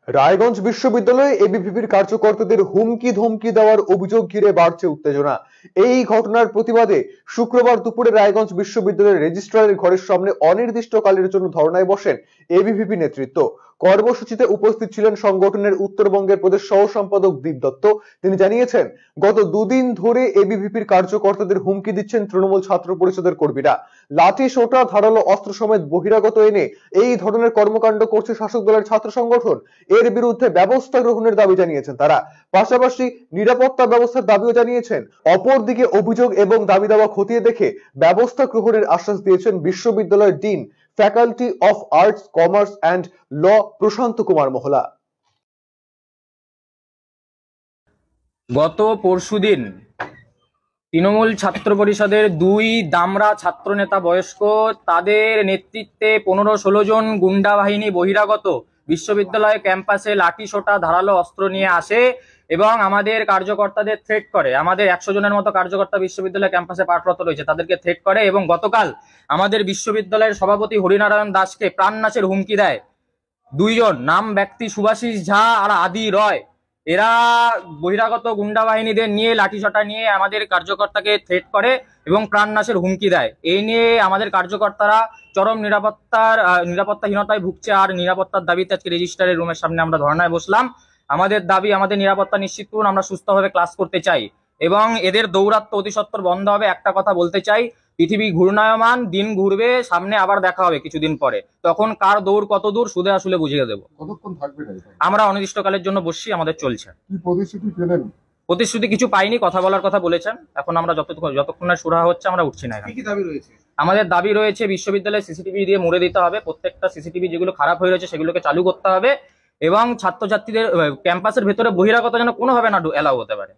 রায়গঞ্জ বিশ্ববিদ্যালয়ে এবিভিপির কার্যকর্তাদের হুমকি ধমকি দেওয়ার অভিযোগ ঘিরে বাড়ছে উত্তেজনা। এই ঘটনার প্রতিবাদে শুক্রবার দুপুরে রায়গঞ্জ বিশ্ববিদ্যালয়ের রেজিস্ট্রারের ঘরের সামনে অনির্দিষ্টকালের জন্য ধর্নায় বসেন এবিভিপি নেতৃত্ব। কর্মসূচিতে উপস্থিত ছিলেন সংগঠনের উত্তরবঙ্গের প্রদেশ সহ সম্পাদক দীপ দত্ত। তিনি জানিয়েছেন, গত দুদিন ধরে এবিভিপির কার্যকর্তাদের হুমকি দিচ্ছেন তৃণমূল ছাত্র পরিষদের কর্মীরা। লাঠি সোঁটা, ধারালো অস্ত্র সমেত বহিরাগত এনে এই ধরনের কর্মকাণ্ড করছে শাসক দলের ছাত্র সংগঠন। এর বিরুদ্ধে ব্যবস্থা গ্রহণের দাবি জানিয়েছেন তারা। পাশাপাশি নিরাপত্তা ব্যবস্থার দাবিও জানিয়েছেন। অপরদিকে অভিযোগ এবং দাবি দাওয়া খতিয়ে দেখে ব্যবস্থা গ্রহণের আশ্বাস দিয়েছেন বিশ্ববিদ্যালয়ের dean, faculty of arts, commerce and law Prashanta Kumar Mohla. গত পরশুদিন তৃণমূল ছাত্র পরিষদের দুই দামড়া ছাত্র নেতা বয়স্ক, তাদের নেতৃত্বে 15-16 জন গুন্ডা বাহিনী বহিরাগত বিশ্ববিদ্যালয় ক্যাম্পাসে লাঠি সোঁটা, ধারালো অস্ত্র নিয়ে আসে এবং আমাদের কার্যকর্তাদের থ্রেট করে। আমাদের 100 জনের মতো কার্যকর্তা বিশ্ববিদ্যালয় ক্যাম্পাসে পাঠরত রয়েছে, তাদেরকে থ্রেট করে এবং গতকাল আমাদের বিশ্ববিদ্যালয়ের সভাপতি হরিনারায়ণ দাসকে প্রাণনাশের হুমকি দেয়। দুইজন নাম ব্যক্তি সুভাষিস ঝা আর আদি রয়, এরা বহিরাগত গুন্ডা বাহিনীদের নিয়ে লাঠিসোঁটা নিয়ে আমাদের কার্যকর্তাকে থ্রেট করে এবং প্রাণনাশের হুমকি দেয়। এই নিয়ে আমাদের কার্যকর্তারা চরম নিরাপত্তাহীনতায় ভুগছে। আর নিরাপত্তার দাবিতে আজকে রেজিস্ট্রারের রুমের সামনে আমরা ধর্নায় বসলাম। আমাদের দাবি, আমাদের নিরাপত্তা নিশ্চিত করুন, আমরা সুস্থভাবে ক্লাস করতে চাই এবং এদের দৌরাত্ম্য অতি সত্বর বন্ধ হবে। একটা কথা বলতে চাই, পৃথিবী ঘূর্ণায়মান, দিন ঘুরবে, সামনে আবার দেখা হবে কিছুদিন পরে, তখন কার দৌড় কত দূর সুদে আসলে বুঝিয়ে দেবো। কতক্ষণ থাকবে? আমরা অনির্দিষ্টকালের জন্য বসছি, আমাদের চলছে। কি প্রতিশ্রুতি পেলেন? প্রতিশ্রুতি কিছু পাইনি, কথা বলার কথা বলেছেন। এখন আমরা যতক্ষণ না সুরাহা হচ্ছে আমরা উঠছি না। কি দাবি রয়েছে? আমাদের দাবি রয়েছে বিশ্ববিদ্যালয়ে সিসিটিভি দিয়ে মুড়ে দিতে হবে। প্রত্যেকটা সিসিটিভি যেগুলো খারাপ হয়ে রয়েছে সেগুলোকে চালু করতে হবে এবং ছাত্রছাত্রীদের ক্যাম্পাসের ভেতরে বহিরাগত যেন কোনোভাবে না এলাও হতে পারে।